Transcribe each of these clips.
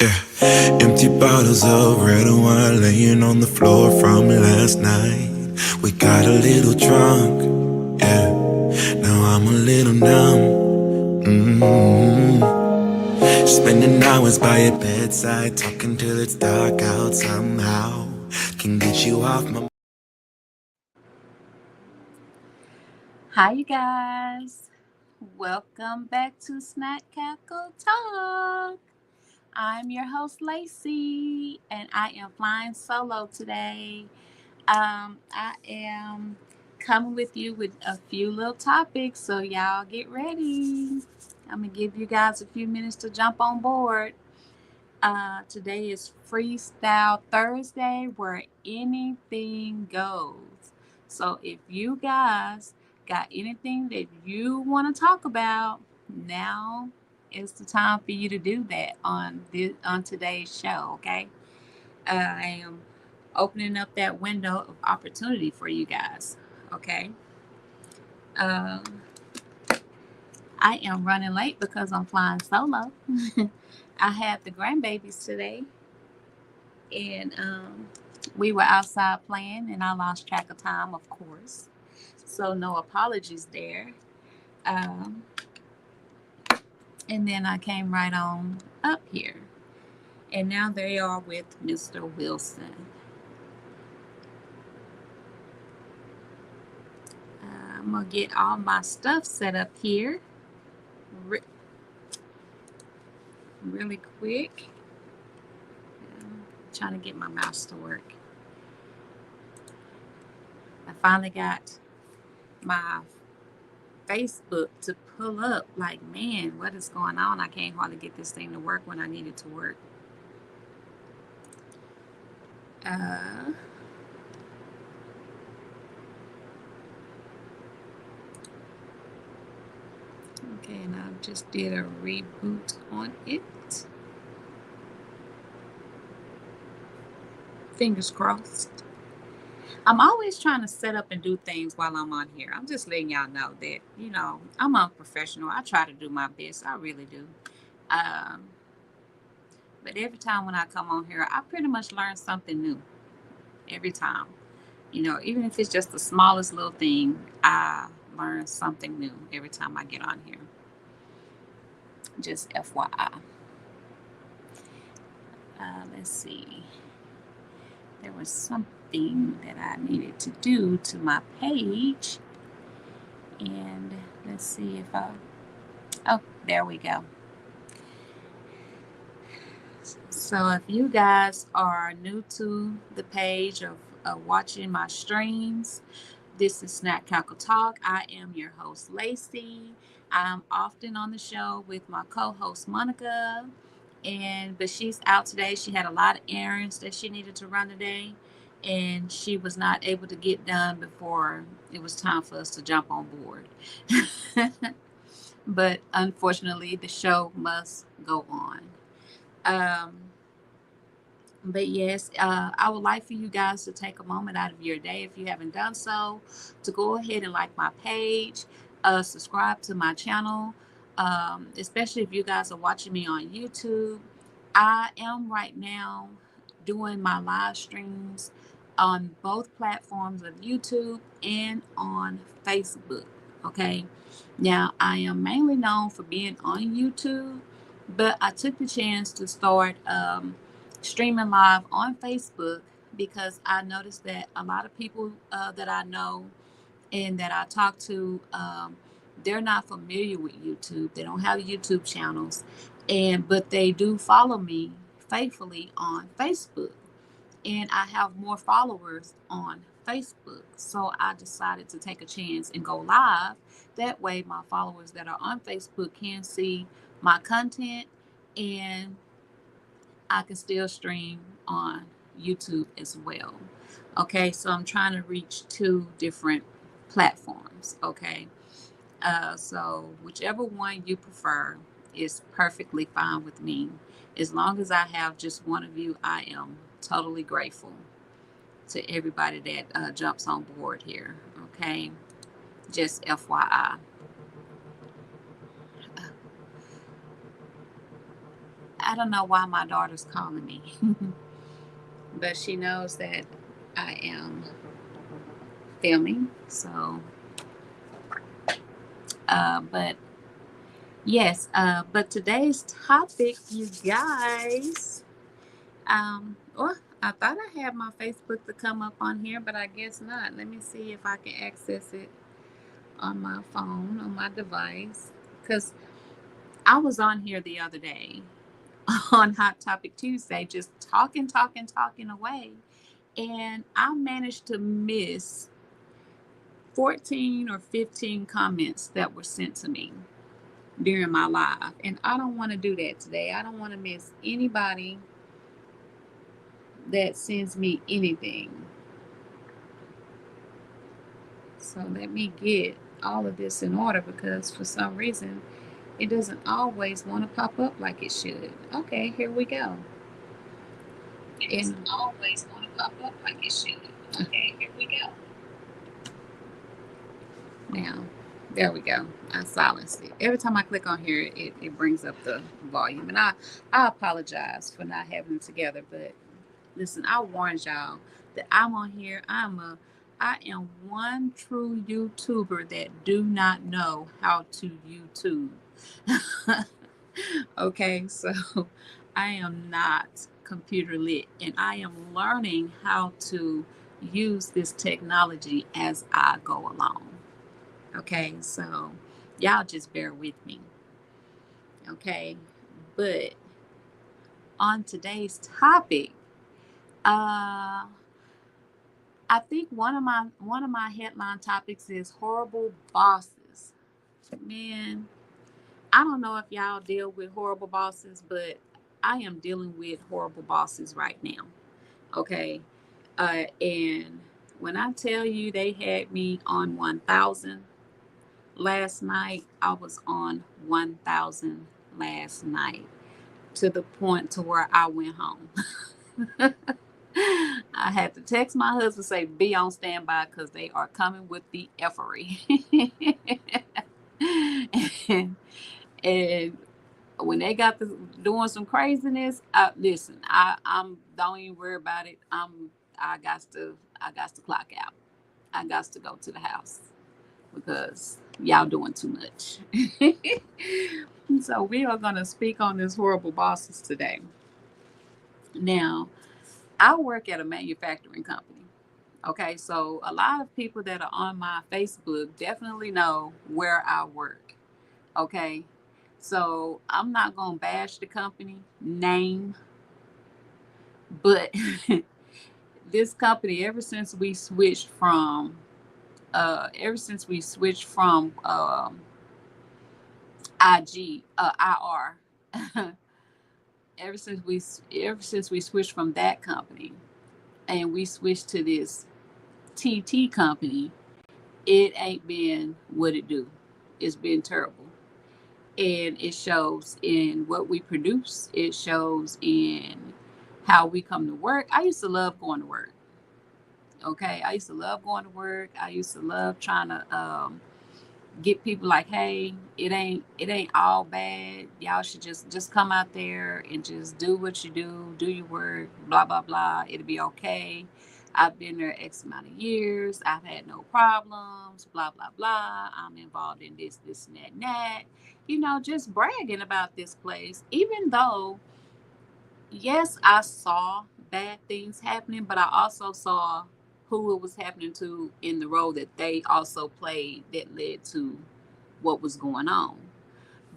Yeah, empty bottles of red wine laying on the floor from last night. We got a little drunk, yeah. Now I'm a little numb. Spending hours by your bedside, talking till it's dark out somehow. Can get you off my. Hi, you guys. Welcome back to Snack Cackle Talk. I'm your host, Lacey, and I am flying solo today. I am coming with you with a few little topics, so y'all get ready. I'm going to give you guys a few minutes to jump on board. Today is Freestyle Thursday where anything goes. So if you guys got anything that you want to talk about, now is the time for you to do that on today's show, okay? I am opening up that window of opportunity for you guys, okay? Um, I am running late because I'm flying solo. I had the grandbabies today, and we were outside playing, and I lost track of time, of course. So no apologies there. Um, and then I came right on up here, and now they are with Mr. Wilson. I'm gonna get all my stuff set up here re- really quick. Trying to get my mouse to work. I finally got my Facebook to pull up. Like, man, what is going on? I can't hardly get this thing to work when I need it to work. Uh, okay, and I just did a reboot on it. Fingers crossed. I'm always trying to set up and do things while I'm on here. I'm just letting y'all know that, I'm a professional. I try to do my best. I really do. Um, but every time when I come on here, I pretty much learn something new every time. Even if it's just the smallest little thing, I learn something new every time I get on here. Just FYI. Let's see. There was something that I needed to do to my page. And let's see if oh, there we go. So if you guys are new to the page of watching my streams, this is Snack Cackle Talk. I am your host, Lacey. I'm often on the show with my co-host, Monica. But she's out today. She had a lot of errands that she needed to run today, and she was not able to get done before it was time for us to jump on board. But unfortunately, the show must go on. Um, but yes, I would like for you guys to take a moment out of your day, if you haven't done so, to go ahead and like my page, subscribe to my channel, especially if you guys are watching me on YouTube. I am right now doing my live streams on both platforms of YouTube and on Facebook. Okay. Now, I am mainly known for being on YouTube, but I took the chance to start streaming live on Facebook because I noticed that a lot of people that I know and that I talk to, they're not familiar with YouTube. They don't have YouTube channels, but they do follow me faithfully on Facebook, and I have more followers on Facebook. So I decided to take a chance and go live. That way, my followers that are on Facebook can see my content, and I can still stream on YouTube as well. Okay, so I'm trying to reach two different platforms. Okay, so whichever one you prefer is perfectly fine with me. As long as I have just one of you, I am totally grateful to everybody that jumps on board here. Okay, just FYI. I don't know why my daughter's calling me, but she knows that I am filming. So, but yes, but today's topic, you guys, well, I thought I had my Facebook to come up on here, but I guess not. Let me see if I can access it on my phone, on my device. Because I was on here the other day on Hot Topic Tuesday, just talking away. And I managed to miss 14 or 15 comments that were sent to me during my live. And I don't want to do that today. I don't want to miss anybody that sends me anything. So let me get all of this in order because for some reason it doesn't always want to pop up like it should. Okay, here we go. It doesn't always want to pop up like it should. Okay, here we go. Now, there we go. I silenced it. Every time I click on here, it brings up the volume. And I apologize for not having it together. But listen, I warned y'all that I'm on here. I am one true YouTuber that do not know how to YouTube. Okay, so I am not computer lit and I am learning how to use this technology as I go along. Okay, so y'all just bear with me. Okay, but on today's topic, uh, I think one of my headline topics is horrible bosses. Man, I don't know if y'all deal with horrible bosses, but I am dealing with horrible bosses right now. Okay, and when I tell you they had me on 1,000 last night, I was on 1,000 last night to the point to where I went home. I had to text my husband say be on standby because they are coming with the effery. and, and when they got to doing some craziness, listen, I'm don't even worry about it. I got to clock out. I got to go to the house because y'all doing too much. So we are gonna speak on this horrible bosses today. Now, I work at a manufacturing company. Okay, so a lot of people that are on my Facebook definitely know where I work. Okay, so I'm not gonna bash the company name, but this company, ever since we switched from IR, ever since we switched from that company and we switched to this TT company, it ain't been what it do. It's been terrible. And it shows in what we produce. It shows in how we come to work. I used to love going to work. Okay. I used to love going to work. I used to love trying to get people like, hey, it ain't all bad. Y'all should just come out there and just do what you do your work, blah blah blah. It'll be okay. I've been there X amount of years. I've had no problems, blah blah blah. I'm involved in this and that. Just bragging about this place, even though yes, I saw bad things happening, but I also saw who it was happening to in the role that they also played that led to what was going on.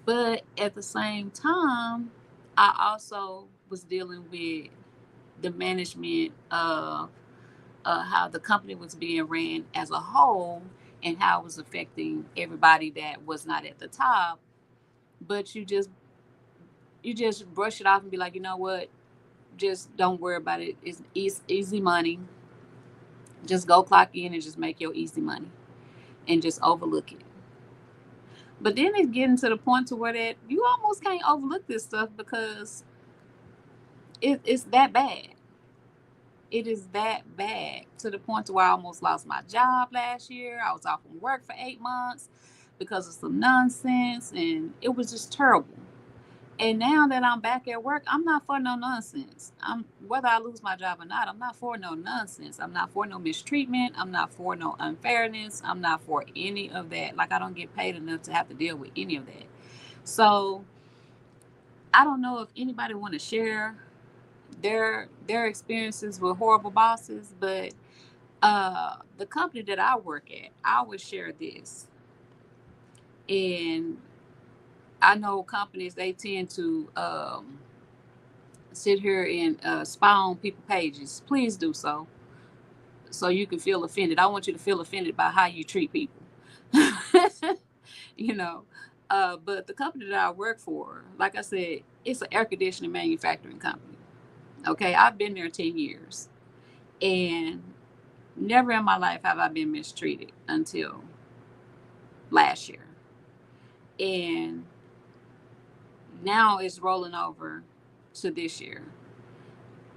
But at the same time, I also was dealing with the management of how the company was being ran as a whole and how it was affecting everybody that was not at the top. But you just brush it off and be like, you know what? Just don't worry about it. It's easy money. Just go clock in and just make your easy money and just overlook it. But then it's getting to the point to where that you almost can't overlook this stuff because it's that bad. It is that bad to the point to where I almost lost my job last year. I was off from work for 8 months because of some nonsense, and it was just terrible. And now that I'm back at work, I'm not for no nonsense. I'm whether I lose my job or not, I'm not for no nonsense. I'm not for no mistreatment. I'm not for no unfairness. I'm not for any of that. Like I don't get paid enough to have to deal with any of that. So I don't know if anybody want to share their experiences with horrible bosses, but the company that I work at, I would share this. And I know companies they tend to sit here and spy on people's pages. Please do so, so you can feel offended. I want you to feel offended by how you treat people. you know, but the company that I work for, like I said, it's an air conditioning manufacturing company. Okay, I've been there 10 years, and never in my life have I been mistreated until last year, and now it's rolling over to this year.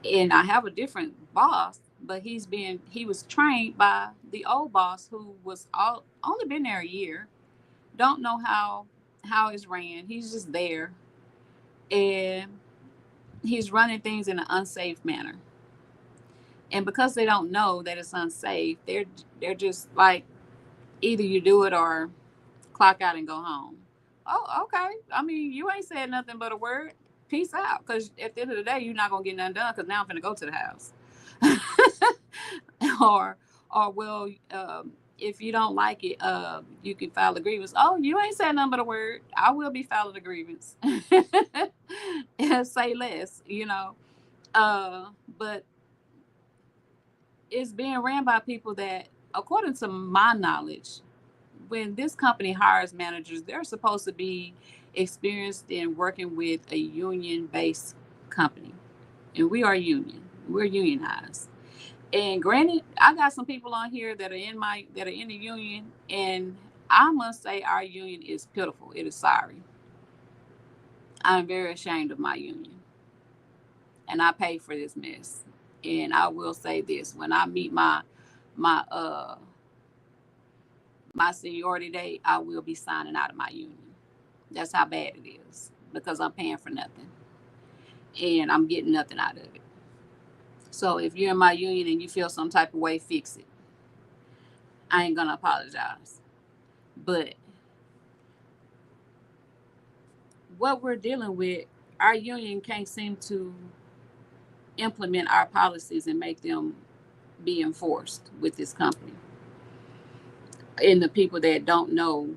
And I have a different boss, but he was trained by the old boss who was only been there a year. Don't know how it's ran. He's just there, and he's running things in an unsafe manner. And because they don't know that it's unsafe, they're just like either you do it or clock out and go home. Oh, okay. I mean, you ain't said nothing but a word. Peace out. Because at the end of the day, you're not gonna get nothing done. Because now I'm gonna go to the house. or or well, if you don't like it, you can file a grievance. Oh, you ain't said nothing but a word. I will be filing a grievance. Say less, you know. But it's being ran by people that, according to my knowledge, when this company hires managers, they're supposed to be experienced in working with a union based company. And we are union. We're unionized. And granted, I got some people on here that are in the union, and I must say our union is pitiful. It is sorry. I'm very ashamed of my union. And I pay for this mess. And I will say this, when I meet my my seniority date, I will be signing out of my union. That's how bad it is because I'm paying for nothing and I'm getting nothing out of it. So if you're in my union and you feel some type of way, fix it. I ain't gonna apologize. But what we're dealing with, our union can't seem to implement our policies and make them be enforced with this company. And the people that don't know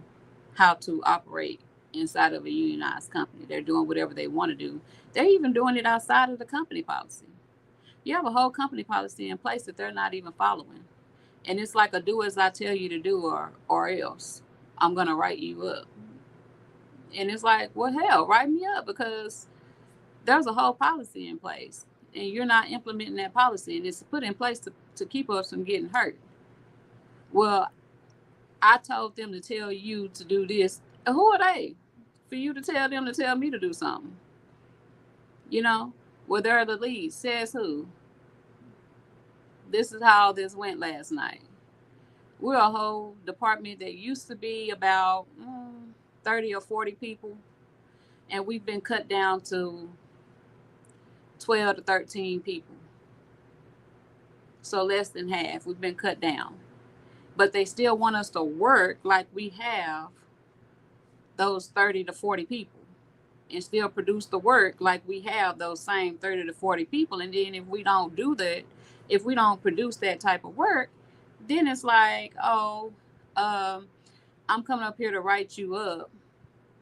how to operate inside of a unionized company, they're doing whatever they want to do. They're even doing it outside of the company policy. You have a whole company policy in place that they're not even following. And it's like a do as I tell you to do, or else I'm gonna write you up. And it's like, well, hell, write me up because there's a whole policy in place and you're not implementing that policy, and it's put in place to keep us from getting hurt. Well, I told them to tell you to do this. Who are they for you to tell them to tell me to do something? You know, well, they're the lead. Says who? This is how this went last night. We're a whole department that used to be about 30 or 40 people, and we've been cut down to 12 to 13 people. So less than half. We've been cut down. But they still want us to work like we have those 30 to 40 people and still produce the work like we have those same 30 to 40 people. And then if we don't do that, if we don't produce that type of work, then it's like, oh, um, I'm coming up here to write you up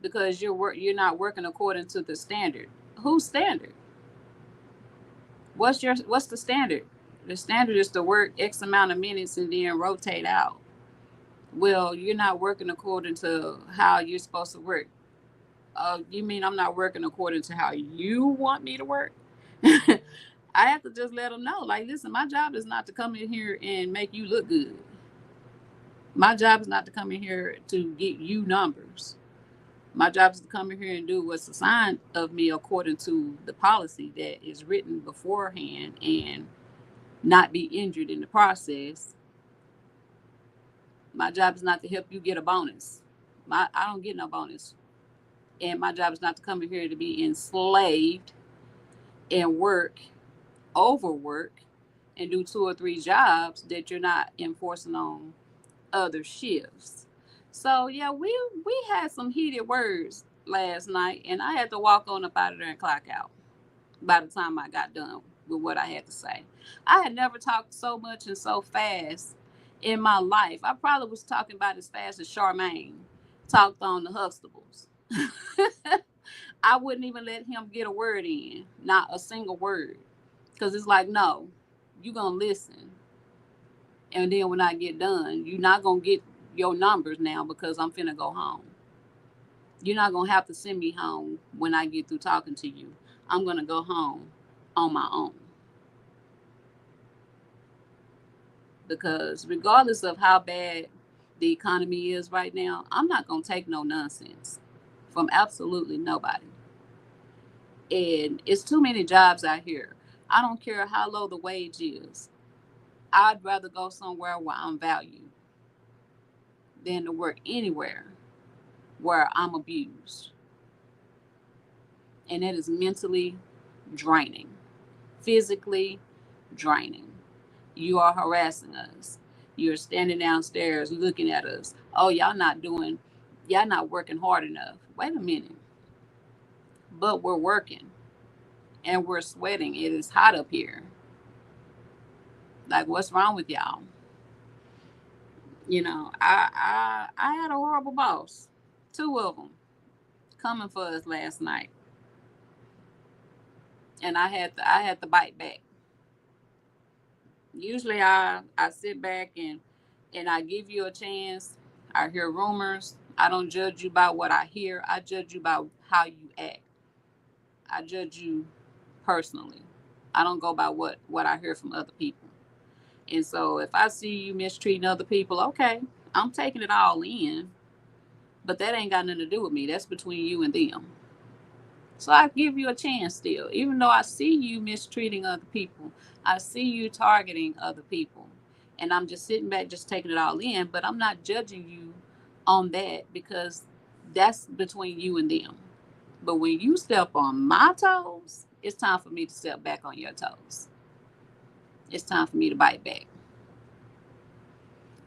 because you're not working according to the standard. Whose standard? What's the standard? The standard is to work X amount of minutes and then rotate out. Well, you're not working according to how you're supposed to work. You mean I'm not working according to how you want me to work? I have to just let them know, like, listen, my job is not to come in here and make you look good. My job is not to come in here to get you numbers. My job is to come in here and do what's assigned of me according to the policy that is written beforehand and not be injured in the process. My job is not to help you get a bonus. I don't get no bonus. And my job is not to come in here to be enslaved and work, overwork, and do 2 or 3 jobs that you're not enforcing on other shifts. So yeah, we had some heated words last night, and I had to walk on up out of there and clock out by the time I got done with what I had to say. I had never talked so much and so fast in my life. I probably was talking about as fast as Charmaine talked on the Huxtables. I wouldn't even let him get a word in, not a single word. Because it's like, no, you're going to listen. And then when I get done, you're not going to get your numbers now because I'm finna go home. You're not going to have to send me home when I get through talking to you. I'm going to go home on my own. Because regardless of how bad the economy is right now, I'm not going to take no nonsense from absolutely nobody. And it's too many jobs out here. I don't care how low the wage is. I'd rather go somewhere where I'm valued than to work anywhere where I'm abused. And it is mentally draining, physically draining. You are harassing us. You're standing downstairs looking at us. Oh, y'all not working hard enough. Wait a minute. But we're working and we're sweating. It is hot up here. Like, what's wrong with y'all? I had a horrible boss, 2 of them coming for us last night, and I had to bite back. Usually, I sit back and I give you a chance. I hear rumors. I don't judge you by what I hear. I judge you by how you act. I judge you personally. I don't go by what I hear from other people. And so if I see you mistreating other people, okay, I'm taking it all in. But that ain't got nothing to do with me. That's between you and them. So I give you a chance still. Even though I see you mistreating other people, I see you targeting other people. And I'm just sitting back, just taking it all in. But I'm not judging you on that because that's between you and them. But when you step on my toes, it's time for me to step back on your toes. It's time for me to bite back.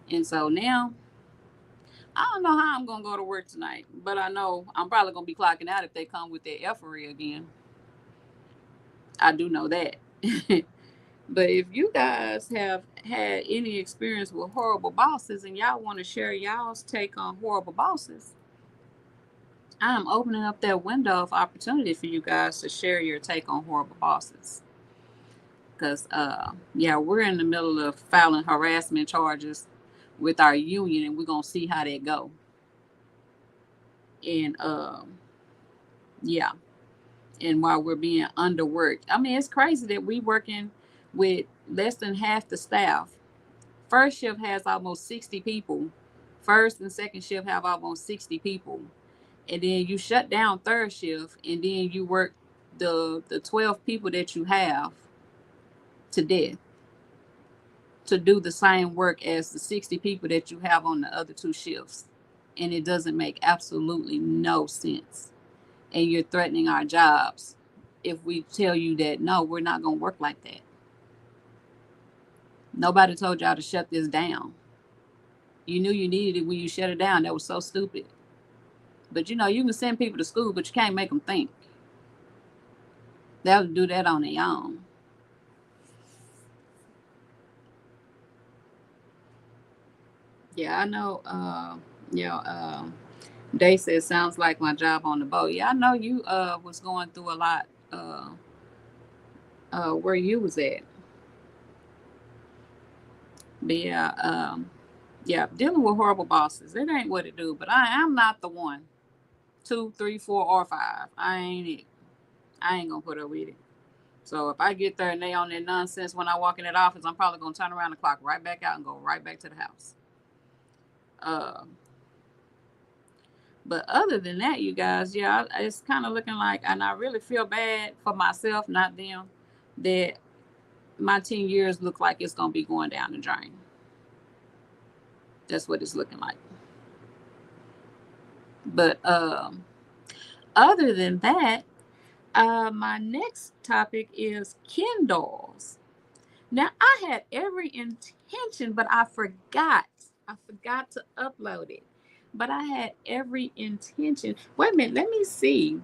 And so now, I don't know how I'm going to go to work tonight, but I know I'm probably going to be clocking out if they come with their effery again. I do know that. But if you guys have had any experience with horrible bosses and y'all want to share y'all's take on horrible bosses, I'm opening up that window of opportunity for you guys to share your take on horrible bosses. Because, yeah, we're in the middle of filing harassment charges with our union, and we're going to see how that go. And, yeah, and while we're being underworked. I mean, it's crazy that we working with less than half the staff. First shift has almost 60 people. First and second shift have almost 60 people. And then you shut down third shift and then you work the 12 people that you have to death to do the same work as the 60 people that you have on the other 2 shifts. And it doesn't make absolutely no sense. And you're threatening our jobs if we tell you that no, we're not going to work like that. Nobody told y'all to shut this down. You knew you needed it when you shut it down. That was so stupid. But you can send people to school, but you can't make them think. They'll do that on their own. Yeah, I know. You know, Day says sounds like my job on the boat. Yeah, I know you was going through a lot where you was at. But yeah, dealing with horrible bosses, it ain't what it do. But I am not the one. 2, 3, 4, or 5. I ain't it. I ain't gonna put up with it. So if I get there and they on that nonsense when I walk in that office, I'm probably gonna turn around and clock right back out and go right back to the house. Uh, but other than that, you guys, yeah, it's kind of looking like, and I really feel bad for myself, not them, that my 10 years look like it's gonna be going down the drain. That's what it's looking like. But Other than that, my next topic is Kindles. Now, I had every intention, but I forgot. I forgot to upload it. But I had every intention. Wait a minute, let me see.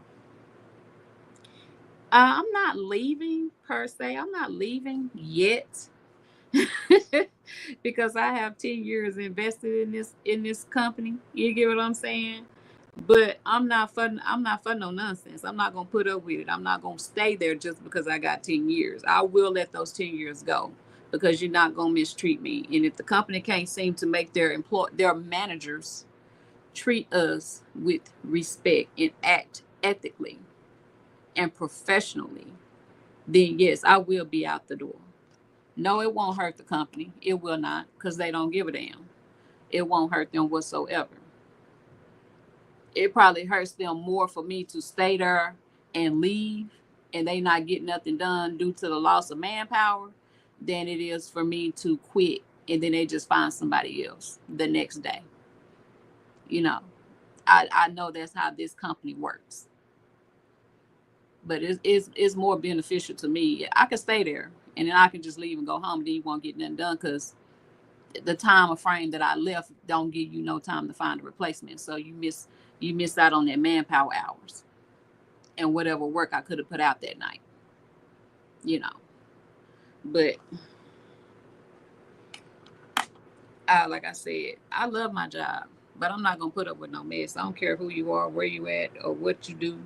I'm not leaving per se. I'm not leaving yet. Because I have 10 years invested in this company. You get what I'm saying? But I'm not for no nonsense. I'm not gonna put up with it. I'm not gonna stay there just because I got 10 years. I will let those 10 years go because you're not gonna mistreat me. And if the company can't seem to make their managers treat us with respect and act ethically and professionally, then yes, I will be out the door. No, it won't hurt the company. It will not, because they don't give a damn. It won't hurt them whatsoever. It probably hurts them more for me to stay there and leave and they not get nothing done due to the loss of manpower than it is for me to quit and then they just find somebody else the next day. You know, I know that's how this company works. But it's more beneficial to me. I could stay there and then I can just leave and go home. Then you won't get nothing done because the time of frame that I left don't give you no time to find a replacement. So you miss out on that manpower hours and whatever work I could have put out that night, you know. But like I said, I love my job, but I'm not gonna put up with no mess. I don't care who you are, where you at, or what you do.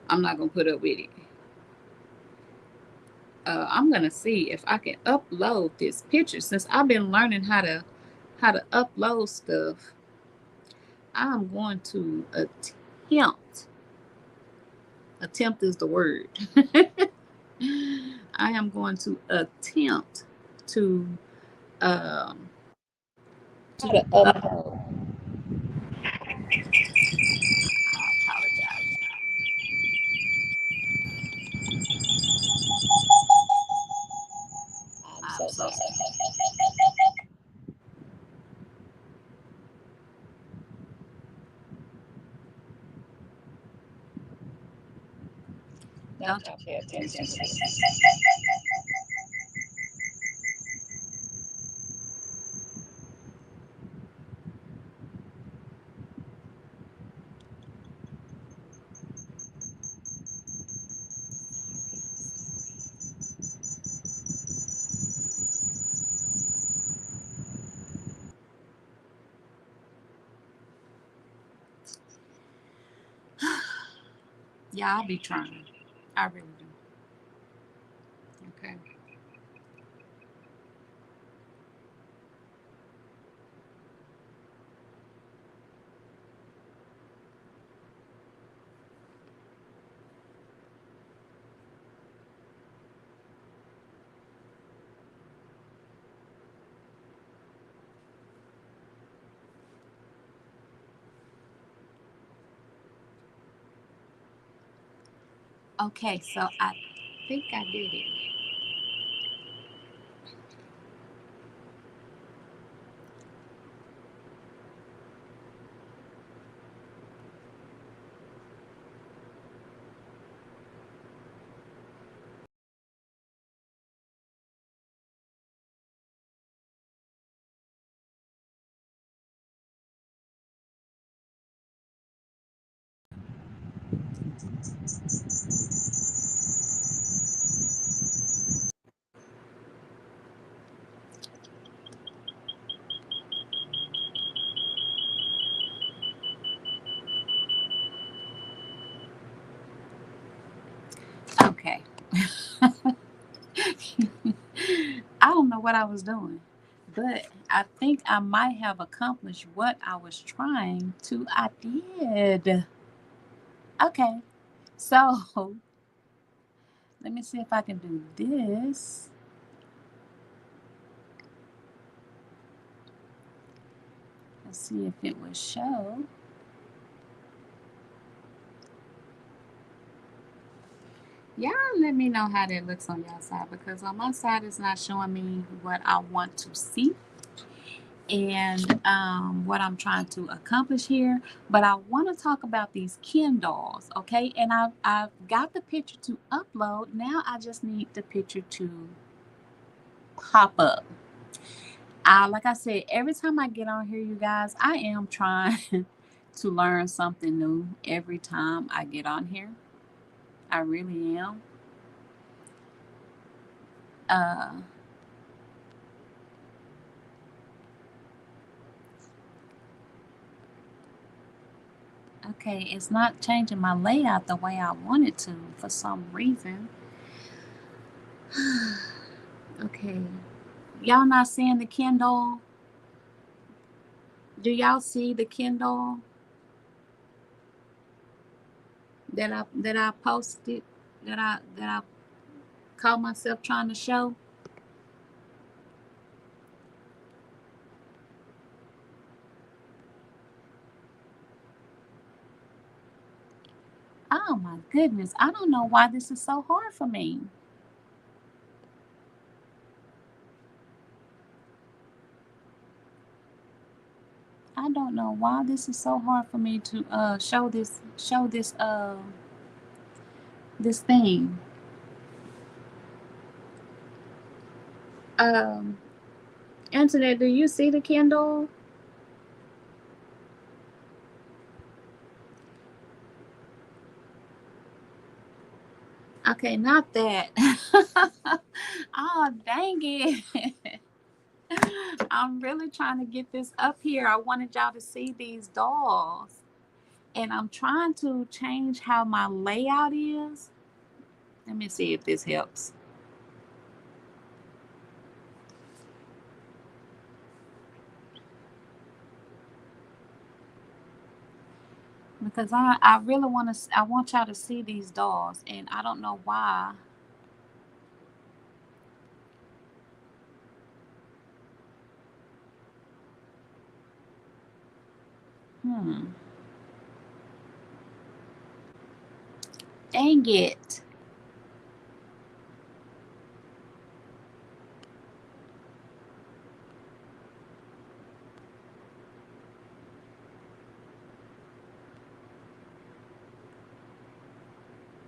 I'm not gonna put up with it. I'm gonna see if I can upload this picture since I've been learning how to upload stuff. I'm going to attempt. Attempt is the word. I am going to attempt to to upload. I apologize. I'm I'm so so sorry. sorry. Don't Don't y'all you pay pay attention attention to to this. this? Yeah, I'll be trying. I really do. Okay. Okay, so I think I did it. Okay. I don't know what I was doing, but I think I might have accomplished what I was trying to. I did. Okay. So let me see if I can do this. Let's see if it will show. Y'all let me know how that looks on y'all side because on my side it's not showing me what I want to see. and what I'm trying to accomplish here. But I want to talk about these Ken dolls, okay? And I've got the picture to upload. Now I just need the picture to pop up. Like I said, every time I get on here, you guys, I am trying to learn something new every time I get on here. I really am. Uh, okay, it's not changing my layout the way I want it to for some reason. Okay, y'all not seeing the Kindle? Do y'all see the Kindle that I posted that I caught myself trying to show? Oh my goodness, I don't know why this is so hard for me. I don't know why this is so hard for me to show this thing. Um Internet, do you see the Kindle? Okay, not that. Oh, dang it. I'm really trying to get this up here. I wanted y'all to see these dolls. And I'm trying to change how my layout is. Let me see if this helps. Because I really I want y'all to see these dolls and I don't know why. Hmm. Dang it.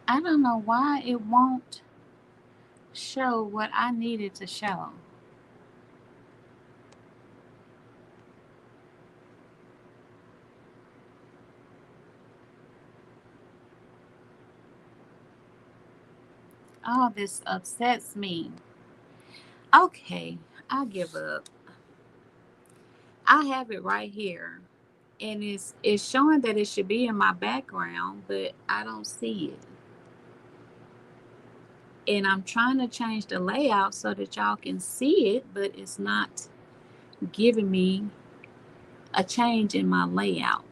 I don't know why it won't show what I needed to show. Oh, this upsets me. Okay, I give up. I have it right here. And it's showing that it should be in my background, but I don't see it. And I'm trying to change the layout so that y'all can see it, but it's not giving me a change in my layout.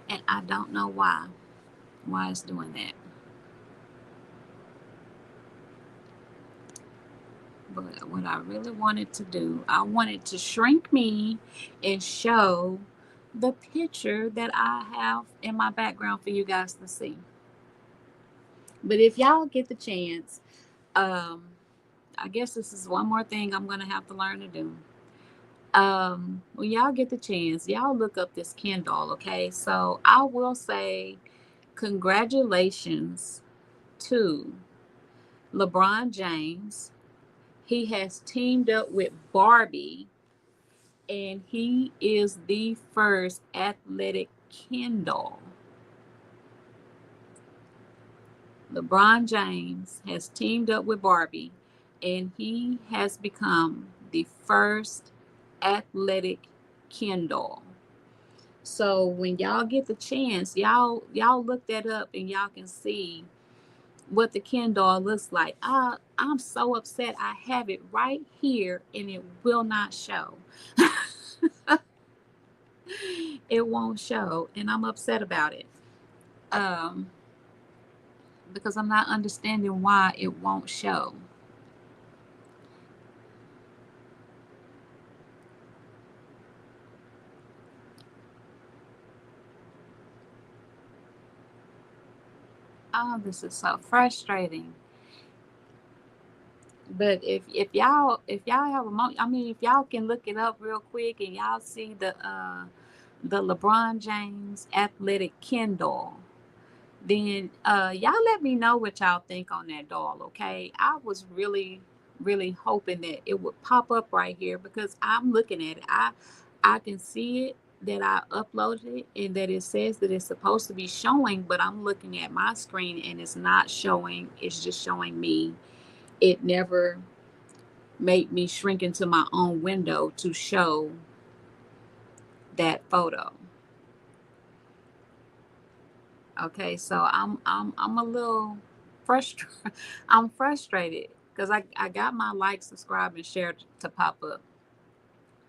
And I don't know why it's doing that. But what I really wanted to do, I wanted to shrink me and show the picture that I have in my background for you guys to see. But if y'all get the chance, um, I guess this is one more thing I'm gonna have to learn to do. When y'all get the chance, y'all look up this Kindle, okay? So I will say congratulations to LeBron James. He has teamed up with Barbie and he is the first athletic Kindle. LeBron James has teamed up with Barbie and he has become the first athletic Kindle. So when y'all get the chance, y'all look that up and y'all can see what the Ken doll looks like. I'm so upset. I have it right here and it will not show. It won't show, and I'm upset about it. Um, because I'm not understanding why it won't show. Oh, this is so frustrating. But if y'all have a moment, I mean, if y'all can look it up real quick and y'all see the LeBron James athletic Kindle, then y'all let me know what y'all think on that doll. Okay, I was really hoping that it would pop up right here because I'm looking at it. I can see it that I uploaded it and that it says that it's supposed to be showing, but I'm looking at my screen and it's not showing. It's just showing me. It never made me shrink into my own window to show that photo. Okay, so I'm a little frustrated. I'm frustrated because I got my like, subscribe, and share to pop up.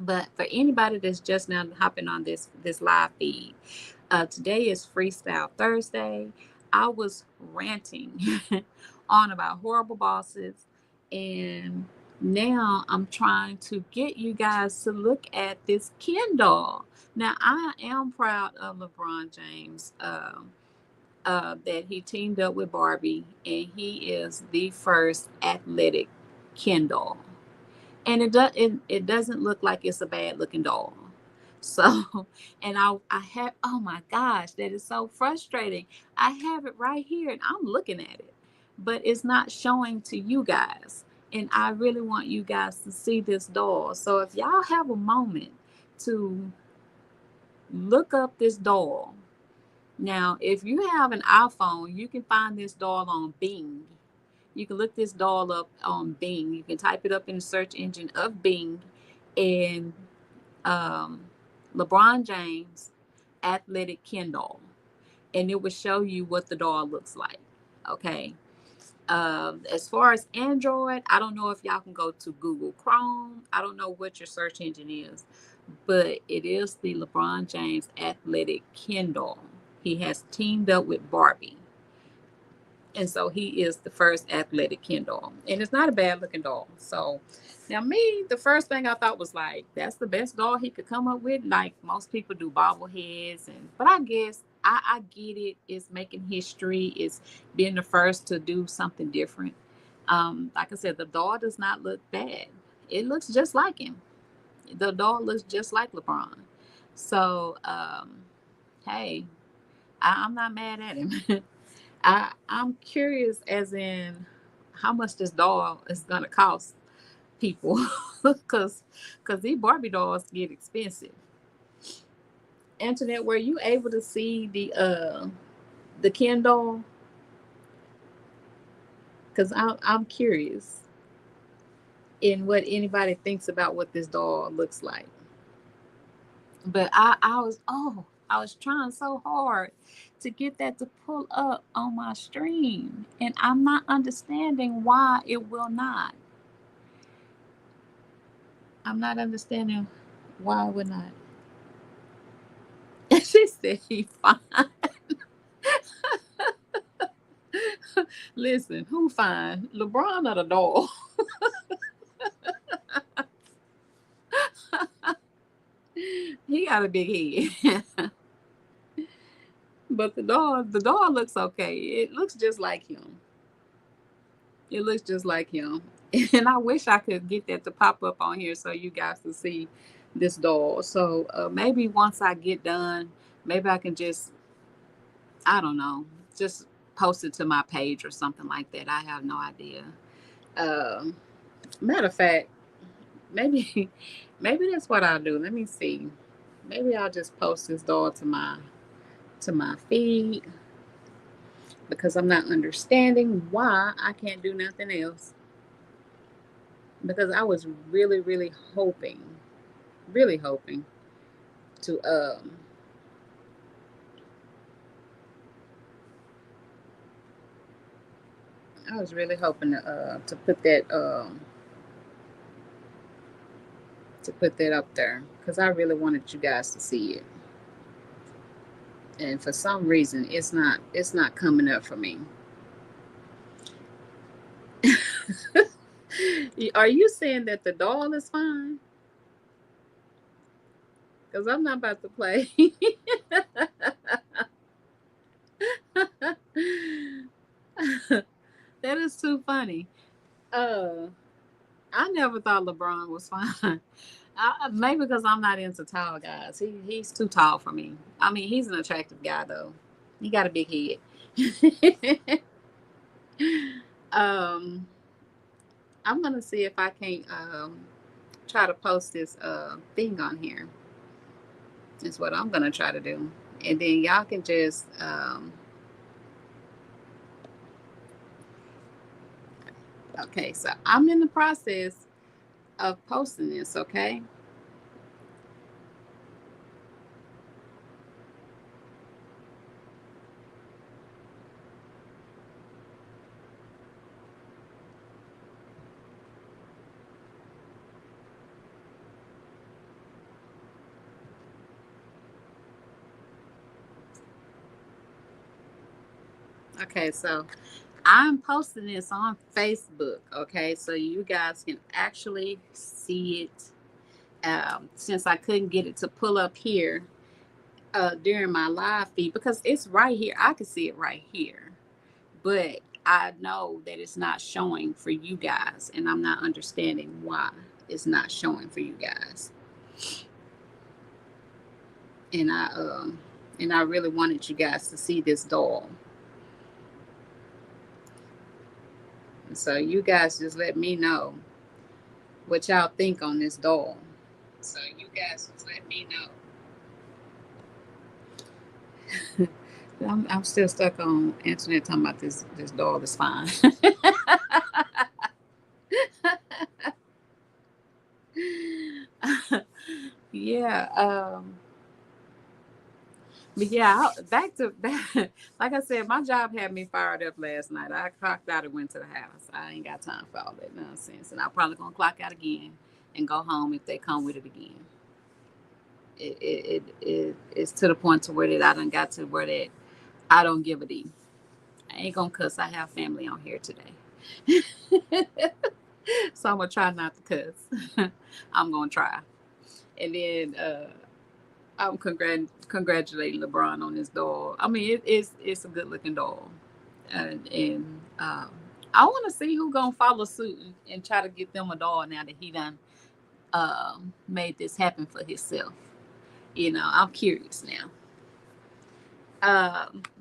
But for anybody that's just now hopping on this live feed, today is Freestyle Thursday. I was ranting on about horrible bosses, and now I'm trying to get you guys to look at this Kindle. Now I am proud of LeBron James. That he teamed up with Barbie, and he is the first athletic Kindle. And it doesn't look like it's a bad looking doll. So, and I have, oh my gosh, that is so frustrating. I have it right here and I'm looking at it, but it's not showing to you guys. And I really want you guys to see this doll. So if y'all have a moment to look up this doll. Now, if you have an iPhone, you can find this doll on Bing. You can look this doll up on Bing. You can type it up in the search engine of Bing, and um, LeBron James athletic Kindle, and it will show you what the doll looks like. Okay. As far as Android, I don't know if y'all can go to Google Chrome. I don't know what your search engine is, but it is the LeBron James athletic Kindle. He has teamed up with Barbie. And so he is the first athletic Ken doll. And it's not a bad looking doll. So now me, the first thing I thought was like, that's the best doll he could come up with. Like most people do bobbleheads, and but I guess I get it. It's making history, it's being the first to do something different. Like I said, the doll does not look bad. It looks just like him. The doll looks just like LeBron. So hey, I'm not mad at him. I'm curious as in how much this doll is gonna cost people because these Barbie dolls get expensive. Internet, were you able to see the Ken doll? Because I'm curious in what anybody thinks about what this doll looks like. But I was trying so hard to get that to pull up on my stream, and I'm not understanding why it will not. I'm not understanding why it would not. She said he fine. Listen, who fine? LeBron or the doll? He got a big head. But the doll looks okay. It looks just like him. It looks just like him. And I wish I could get that to pop up on here so you guys can see this doll. So maybe once I get done, maybe I can just, I don't know, just post it to my page or something like that. I have no idea. Um, Matter of fact, maybe maybe that's what I'll do. Let me see. Maybe I'll just post this doll to my feed because I'm not understanding why I can't do nothing else. Because I was really hoping to I was really hoping to put that up there because I really wanted you guys to see it. And for some reason it's not coming up for me. Are you saying that the doll is fine? Because I'm not about to play. too funny. Uh, I never thought LeBron was fine. Maybe because I'm not into tall guys. He's too tall for me. I mean, he's an attractive guy though. He got a big head. um, I'm gonna see if I can try to post this thing on here. Is what I'm gonna try to do, and then y'all can just okay. So I'm in the process of posting this. Okay. Okay. So I'm posting this on Facebook. Okay. So you guys can actually see it. Since I couldn't get it to pull up here during my live feed because it's right here. I can see it right here, but I know that it's not showing for you guys, and I'm not understanding why it's not showing for you guys. And I really wanted you guys to see this doll. And so you guys just let me know what y'all think on this doll. So you guys just let me know. I'm still stuck on internet talking about this doll is fine. Yeah. But yeah, back to back. Like I said, my job had me fired up last night. I clocked out and went to the house. I ain't got time for all that nonsense, and I'm probably gonna clock out again and go home if they come with it again. It's to the point to where that I done got to where that I don't give a d. I ain't gonna cuss. I have family on here today, so I'm gonna try not to cuss. I'm gonna try, and then I'm congratulating LeBron on his doll. I mean, it's a good looking doll, and I want to see who gonna follow suit and try to get them a doll now that he done made this happen for himself. You know, I'm curious now.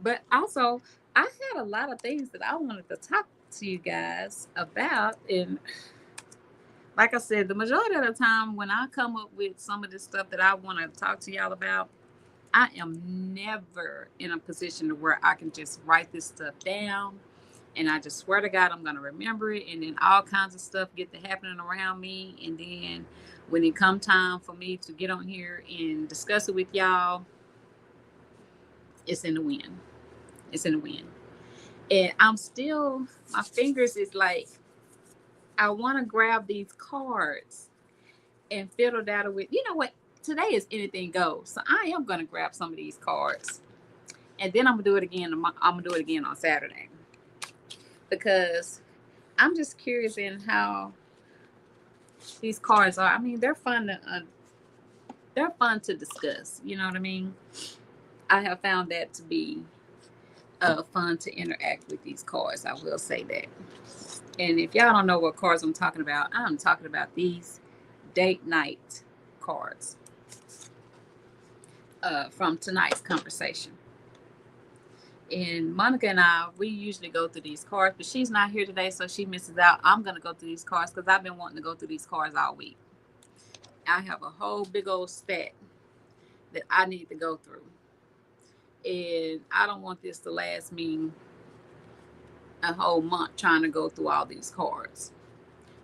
But also, I had a lot of things that I wanted to talk to you guys about, and like I said, the majority of the time when I come up with some of this stuff that I want to talk to y'all about, I am never in a position to where I can just write this stuff down and I just swear to God I'm gonna remember it, and then all kinds of stuff get to happening around me, and then when it come time for me to get on here and discuss it with y'all, it's in the wind. It's in the wind. And I'm still, my fingers is like, I want to grab these cards and fiddle that with, you know what? Today is anything goes. So I am going to grab some of these cards, and then I'm going to do it again. I'm going to do it again on Saturday because I'm just curious in how these cards are. I mean, they're fun to discuss. You know what I mean? I have found that to be fun to interact with these cards. I will say that. And if y'all don't know what cards I'm talking about these date night cards from tonight's conversation. And Monica and I, we usually go through these cards, but she's not here today, so she misses out. I'm going to go through these cards because I've been wanting to go through these cards all week. I have a whole big old stack that I need to go through. And I don't want this to last me a whole month trying to go through all these cards.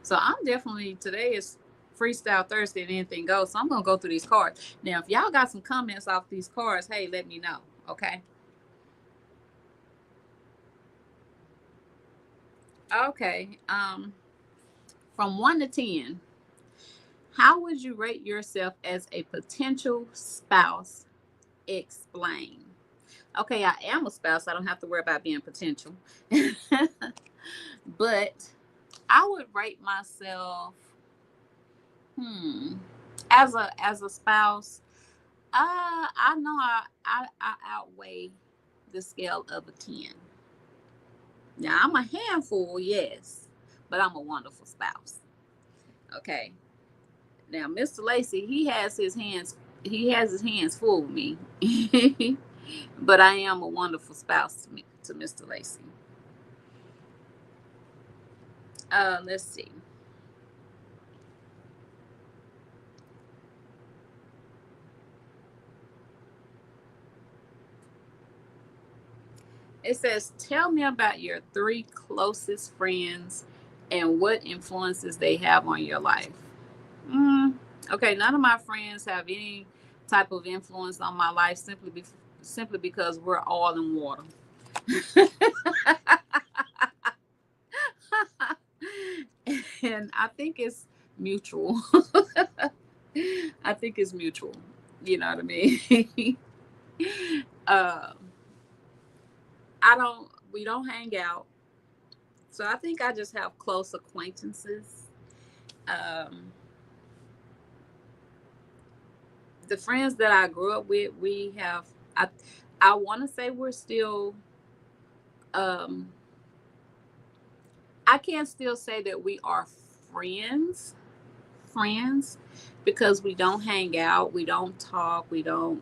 So I'm definitely, today is Freestyle Thursday and anything goes. So I'm going to go through these cards. Now, if y'all got some comments off these cards, hey, let me know. Okay. Okay. From 1 to 10, how would you rate yourself as a potential spouse? Explain. Okay, I am a spouse. So I don't have to worry about being potential. But I would rate myself, hmm, as a spouse. I know I outweigh the scale of a 10. Now, I'm a handful, yes, but I'm a wonderful spouse. Okay. Now, Mr. Lacey, he has his hands full with me. But I am a wonderful spouse to Mr. Lacey. Let's see. It says, tell me about your three closest friends and what influences they have on your life. Mm, okay, none of my friends have any type of influence on my life simply because we're all in water. And I think it's mutual. I think it's mutual. You know what I mean? uh, we don't hang out. So I think I just have close acquaintances. Um, the friends that I grew up with, I, I want to say we're still, um, I can still say that we are friends, because we don't hang out, we don't talk, we don't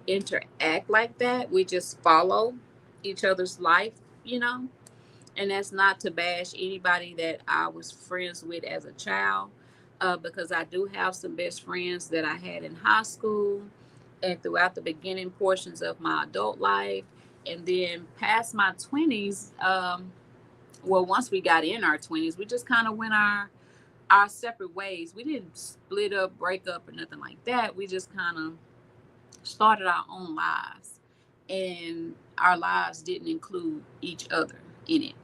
interact like that. We just follow each other's life, you know. And that's not to bash anybody that I was friends with as a child, because I do have some best friends that I had in high school and throughout the beginning portions of my adult life. And then past my 20s, well, once we got in our 20s, we just kind of went our separate ways. We didn't split up, break up, or nothing like that. We just kind of started our own lives, and our lives didn't include each other in it.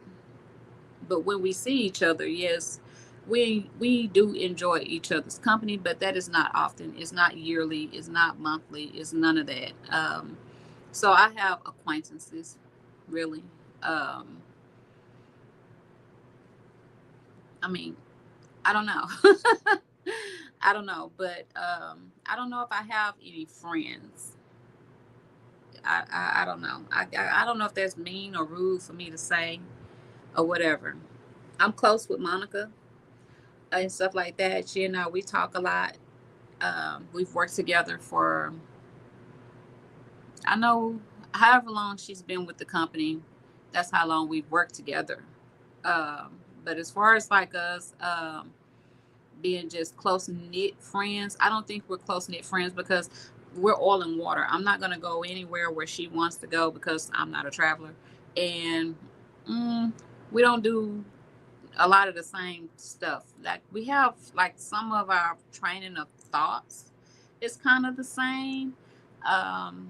But when we see each other, yes, we do enjoy each other's company, but that is not often. It's not yearly. It's not monthly. It's none of that. So I have acquaintances, really. Um, I mean, I don't know. I don't know, but I don't know if I have any friends. I don't know. I don't know if that's mean or rude for me to say or whatever. I'm close with Monica and stuff like that. She and I, we talk a lot. We've worked together for, I know, however long she's been with the company. That's how long we've worked together. But as far as like us being just close knit friends, I don't think we're close knit friends because we're all in water. I'm not going to go anywhere where she wants to go because I'm not a traveler. And mm, we don't do a lot of the same stuff. Like we have like some of our training of thoughts is kind of the same. Um,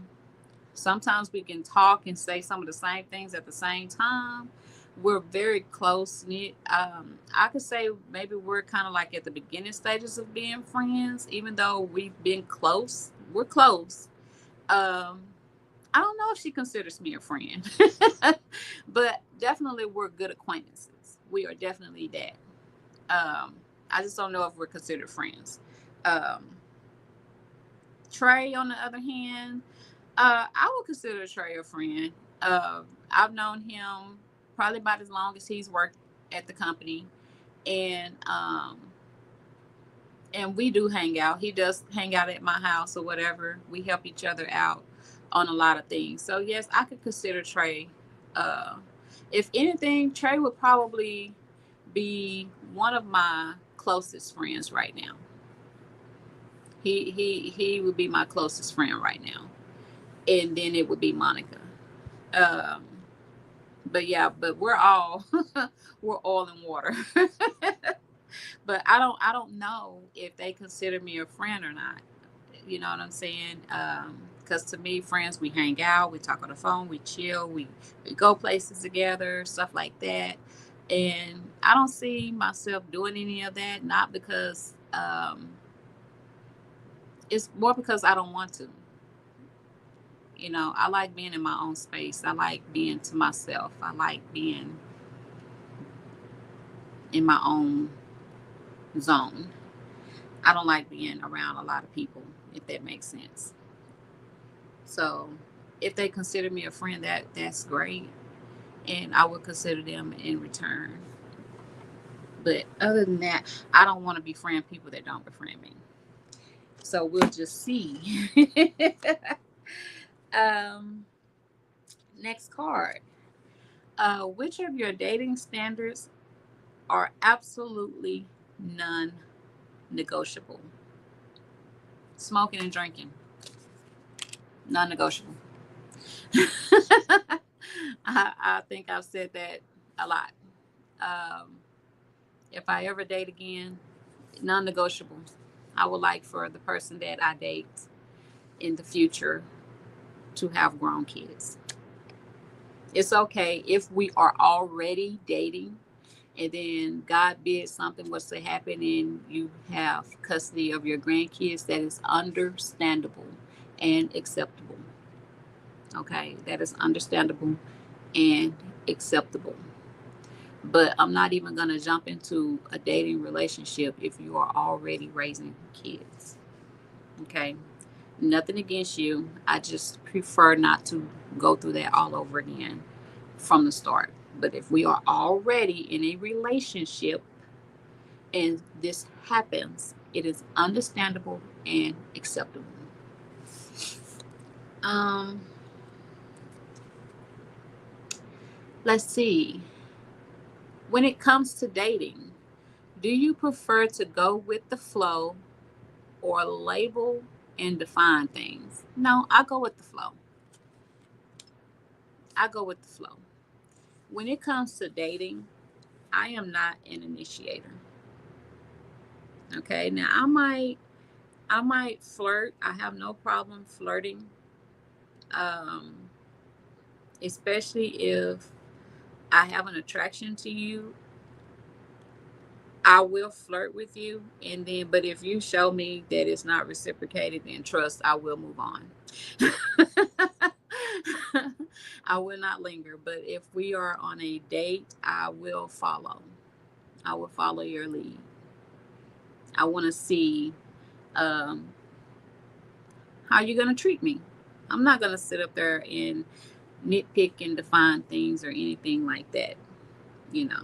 Sometimes we can talk and say some of the same things at the same time. We're very close knit. I could say maybe we're kind of like at the beginning stages of being friends, even though we've been close. We're close. Um, I don't know if she considers me a friend, but definitely we're good acquaintances. We are definitely that. Um, I just don't know if we're considered friends. Um, Trey, on the other hand, I would consider Trey a friend. I've known him probably about as long as he's worked at the company, and we do hang out. He does hang out at my house or whatever. We help each other out on a lot of things. So yes, I could consider Trey. Uh, if anything, Trey would probably be one of my closest friends right now. He would be my closest friend right now, and then it would be Monica. Um, but yeah, but we're all we're all in water. But I don't know if they consider me a friend or not. You know what I'm saying? Because to me, friends, we hang out, we talk on the phone, we chill, we go places together, stuff like that. And I don't see myself doing any of that. Not because it's more because I don't want to. You know, I like being in my own space. I like being to myself. I like being in my own zone. I don't like being around a lot of people, if that makes sense. So if they consider me a friend, that's great. and I would consider them in return. But other than that, I don't want to befriend people that don't befriend me. So we'll just see. um, Next card. Which of your dating standards are absolutely non-negotiable? Smoking and drinking, non-negotiable. I think I've said that a lot. Um, if I ever date again, non-negotiable. I would like for the person that I date in the future to have grown kids. It's okay if we are already dating and then God bid something was to happen and you have custody of your grandkids. That is understandable and acceptable. Okay, that is understandable and acceptable. But I'm not even going to jump into a dating relationship if you are already raising kids. Okay, nothing against you. I just prefer not to go through that all over again from the start. But if we are already in a relationship and this happens, it is understandable and acceptable. Um, let's see. When it comes to dating, do you prefer to go with the flow or label and define things? No, I go with the flow. I go with the flow. When it comes to dating, I am not an initiator. Okay, now I might flirt. I have no problem flirting, um, especially if I have an attraction to you. I will flirt with you, and then, but if you show me that it's not reciprocated, then trust, I will move on. I will not linger, but if we are on a date, I will follow. I will follow your lead. I want to see um, how you're going to treat me. I'm not going to sit up there and nitpick and define things or anything like that, you know.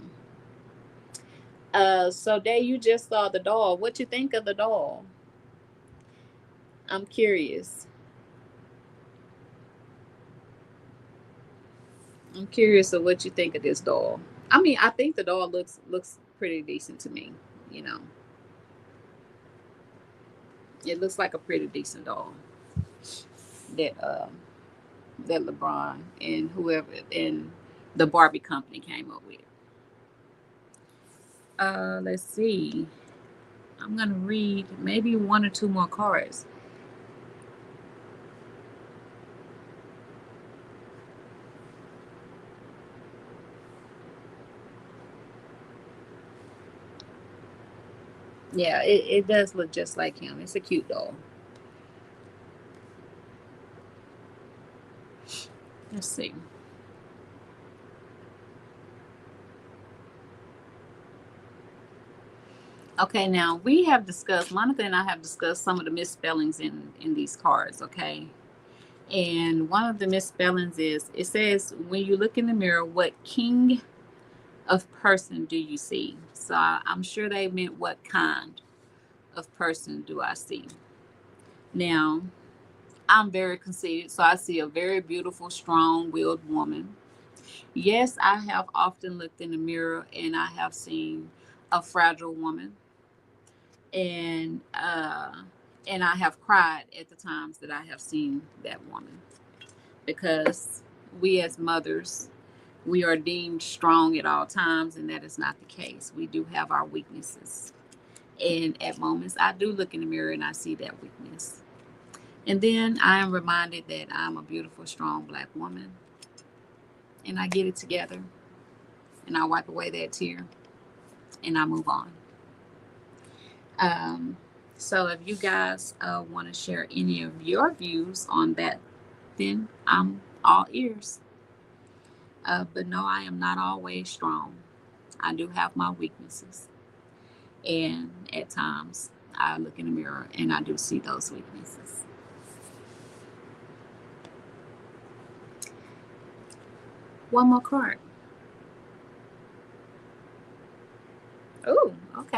So Day, you just saw the doll. What you think of the doll? I'm curious. I'm curious of what you think of this doll. I mean, I think the doll looks pretty decent to me. You know, it looks like a pretty decent doll that that LeBron and whoever and the Barbie company came up with. Let's see. I'm gonna read maybe one or two more cards. Yeah, it does look just like him. It's a cute doll. Let's see. Okay, now we have discussed, Monica and I have discussed some of the misspellings in these cards. Okay, and one of the misspellings is it says when you look in the mirror, what king of person do you see? So I'm sure they meant what kind of person do I see? Now I'm very conceited, so I see a very beautiful, strong-willed woman. Yes, I have often looked in the mirror and I have seen a fragile woman, and I have cried at the times that I have seen that woman because we as mothers, we are deemed strong at all times, and that is not the case. We do have our weaknesses, and at moments I do look in the mirror and I see that weakness, and then I am reminded that I'm a beautiful, strong black woman, and I get it together, and I wipe away that tear, and I move on. Um, so if you guys want to share any of your views on that, then I'm all ears. But no, I am not always strong. I do have my weaknesses. And at times I look in the mirror and I do see those weaknesses. One more card.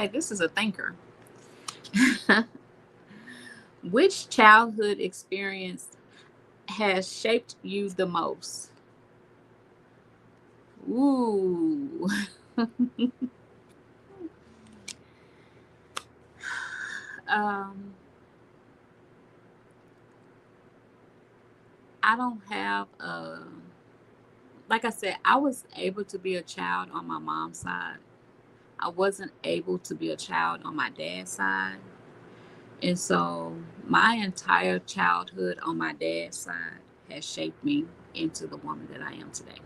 Okay, this is a thinker. Which childhood experience has shaped you the most? Ooh. um, I don't have a, like I said, I was able to be a child on my mom's side. I wasn't able to be a child on my dad's side. And so my entire childhood on my dad's side has shaped me into the woman that I am today.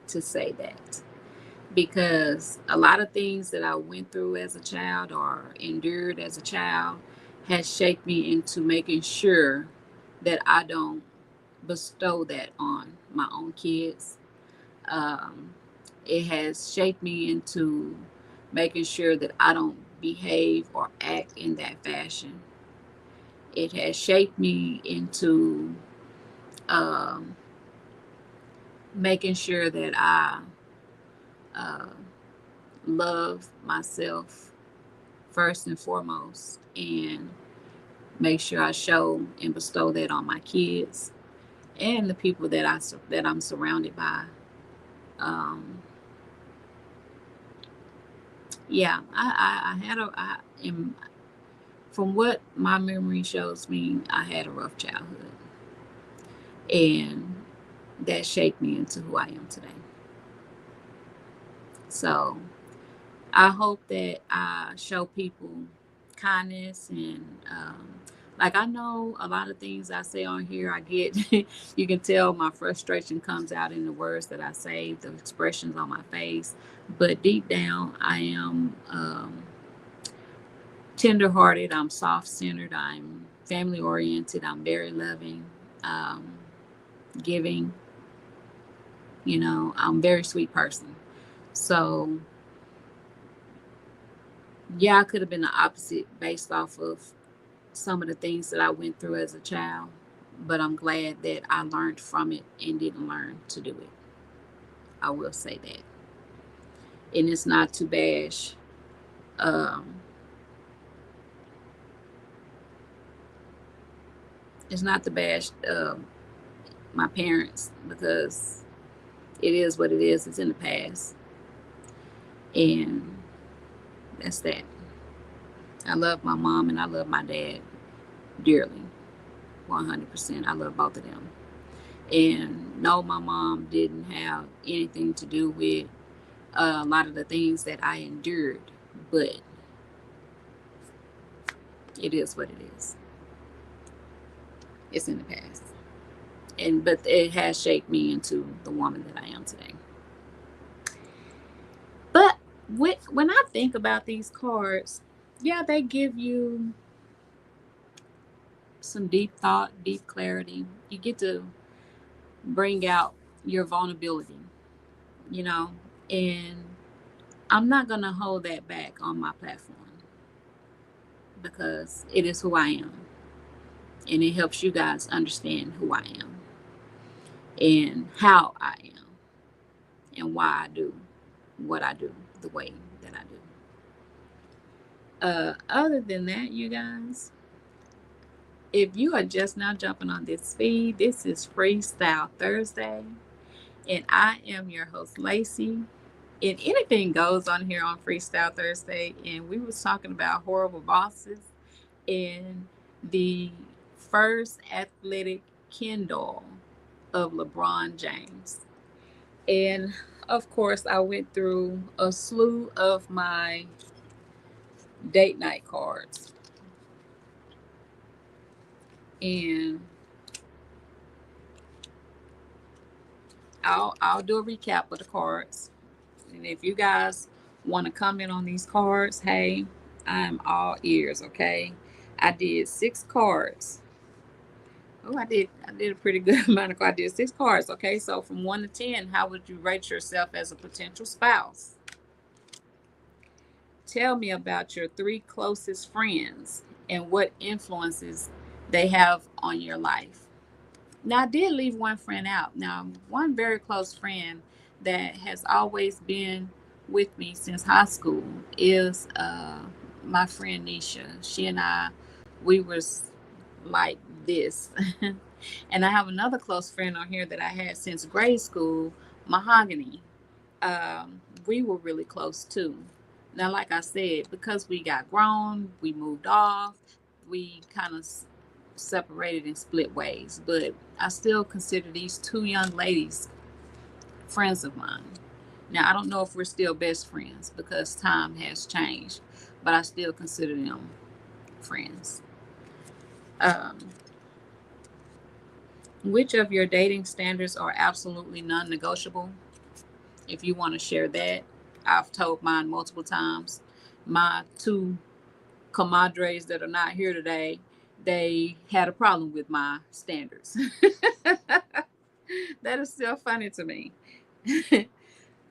To say that. Because a lot of things that I went through as a child or endured as a child has shaped me into making sure that I don't bestow that on my own kids. Um, it has shaped me into making sure that I don't behave or act in that fashion. It has shaped me into um, making sure that I uh, love myself first and foremost and make sure I show and bestow that on my kids and the people that I'm surrounded by. Um, yeah, I had a I am from what my memory shows me, I had a rough childhood, and that shaped me into who I am today. So I hope that I show people kindness and like I know a lot of things I say on here, I get you can tell my frustration comes out in the words that I say, the expressions on my face, but deep down I am tender-hearted, I'm soft-centered, I'm family-oriented, I'm very loving, um, giving, I'm a very sweet person. So yeah, I could have been the opposite based off of some of the things that I went through as a child, but I'm glad that I learned from it and didn't learn to do it. I will say that. And it's not to bash, um, it's not to bash my parents because it is what it is. It's in the past. And that's that. I love my mom and I love my dad dearly, 100%. I love both of them. And no, my mom didn't have anything to do with a lot of the things that I endured, but it is what it is. It's in the past, and but it has shaped me into the woman that I am today. But when I think about these cards, yeah, they give you some deep thought, deep clarity. You get to bring out your vulnerability, you know, and I'm not gonna hold that back on my platform because it is who I am, and it helps you guys understand who I am and how I am and why I do what I do the way that I do. Other than that, you guys, if you are just now jumping on this feed, this is Freestyle Thursday, and I am your host, Lacey. And anything goes on here on Freestyle Thursday, and we was talking about horrible bosses and the first athletic Kindle of LeBron James. And of course, I went through a slew of my date night cards. And I'll do a recap of the cards. And if you guys want to comment on these cards, hey, I'm all ears, okay? I did 6 cards. Oh, I did a pretty good amount of cards. I did 6 cards, okay? So from 1 to 10, how would you rate yourself as a potential spouse? Tell me about your 3 closest friends and what influences they have on your life. Now, I did leave one friend out. Now, one very close friend that has always been with me since high school is my friend Nisha. She and I, we was like this. And I have another close friend on here that I had since grade school, Mahogany. We were really close too. Now, like I said, because we got grown, we moved off, we kind of separated and split ways. But I still consider these two young ladies friends of mine. Now, I don't know if we're still best friends because time has changed, but I still consider them friends. Um, which of your dating standards are absolutely non negotiable? If you want to share that, I've told mine multiple times. My two comadres that are not here today, they had a problem with my standards. That is still funny to me.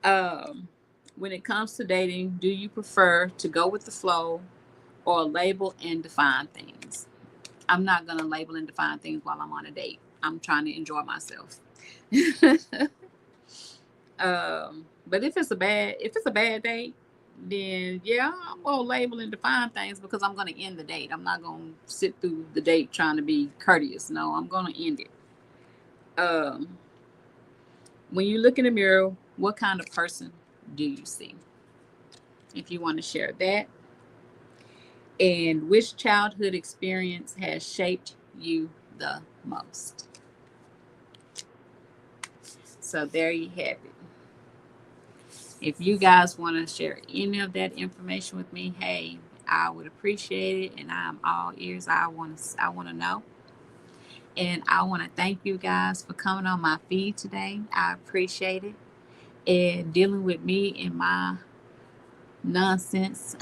um, when it comes to dating, do you prefer to go with the flow or label and define things? I'm not going to label and define things while I'm on a date. I'm trying to enjoy myself. But if it's a bad date, then yeah, I'm gonna label and define things because I'm gonna end the date. I'm not gonna sit through the date trying to be courteous. No, I'm gonna end it. Um, when you look in the mirror, what kind of person do you see? If you want to share that, and which childhood experience has shaped you the most? So there you have it. If you guys want to share any of that information with me, hey, I would appreciate it, and I'm all ears. I want to know, and I want to thank you guys for coming on my feed today. I appreciate it and dealing with me and my nonsense.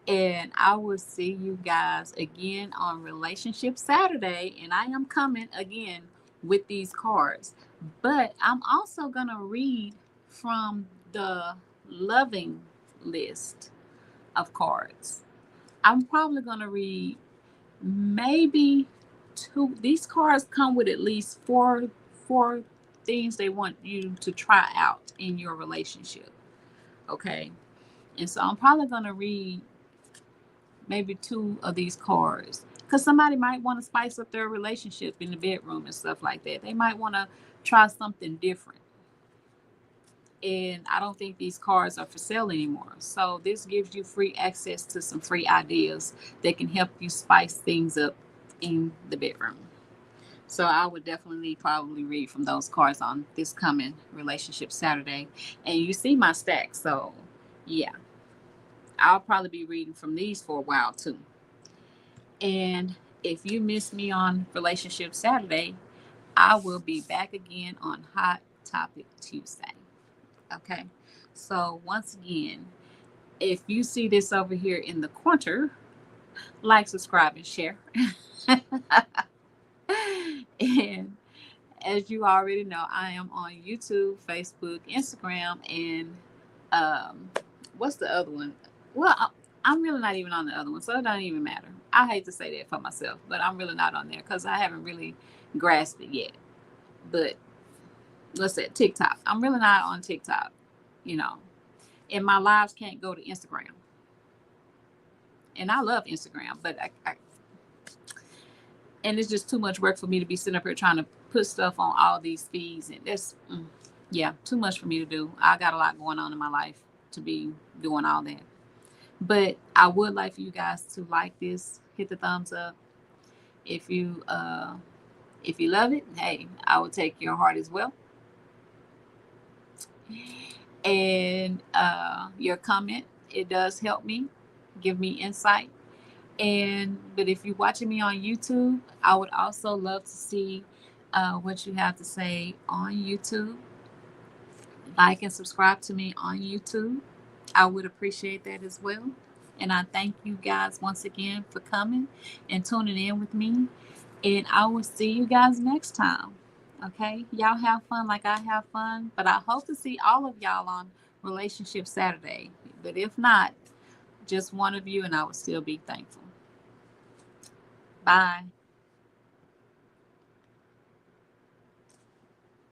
And I will see you guys again on Relationship Saturday, and I am coming again with these cards. But I'm also going to read from the loving list of cards. I'm probably going to read maybe two. These cards come with at least four things they want you to try out in your relationship. Okay. And so I'm probably going to read maybe two of these cards because somebody might want to spice up their relationship in the bedroom and stuff like that. They might want to try something different. And I don't think these cards are for sale anymore. So this gives you free access to some free ideas that can help you spice things up in the bedroom. So I would definitely probably read from those cards on this coming Relationship Saturday. And you see my stack. So yeah, I'll probably be reading from these for a while too. And if you miss me on Relationship Saturday, I will be back again on Hot Topic Tuesday. Okay. So once again, if you see this over here in the corner, like, subscribe, and share. And as you already know, I am on YouTube, Facebook, Instagram, and um, what's the other one? Well, I'm really not even on the other one, so it doesn't even matter. I hate to say that for myself, but I'm really not on there because I haven't really grasped it yet. But let's say TikTok. I'm really not on TikTok, you know, and my lives can't go to Instagram. And I love Instagram, but and it's just too much work for me to be sitting up here trying to put stuff on all these feeds, and yeah, too much for me to do. I got a lot going on in my life to be doing all that. But I would like for you guys to like this, hit the thumbs up. If you love it, hey, I will take your heart as well. And your comment, it does help me, give me insight. And but if you're watching me on YouTube, I would also love to see what you have to say on YouTube. Like and subscribe to me on YouTube. I would appreciate that as well. And I thank you guys once again for coming and tuning in with me. And I will see you guys next time. Okay? Y'all have fun like I have fun. But I hope to see all of y'all on Relationship Saturday. But if not, just one of you, and I would still be thankful. Bye.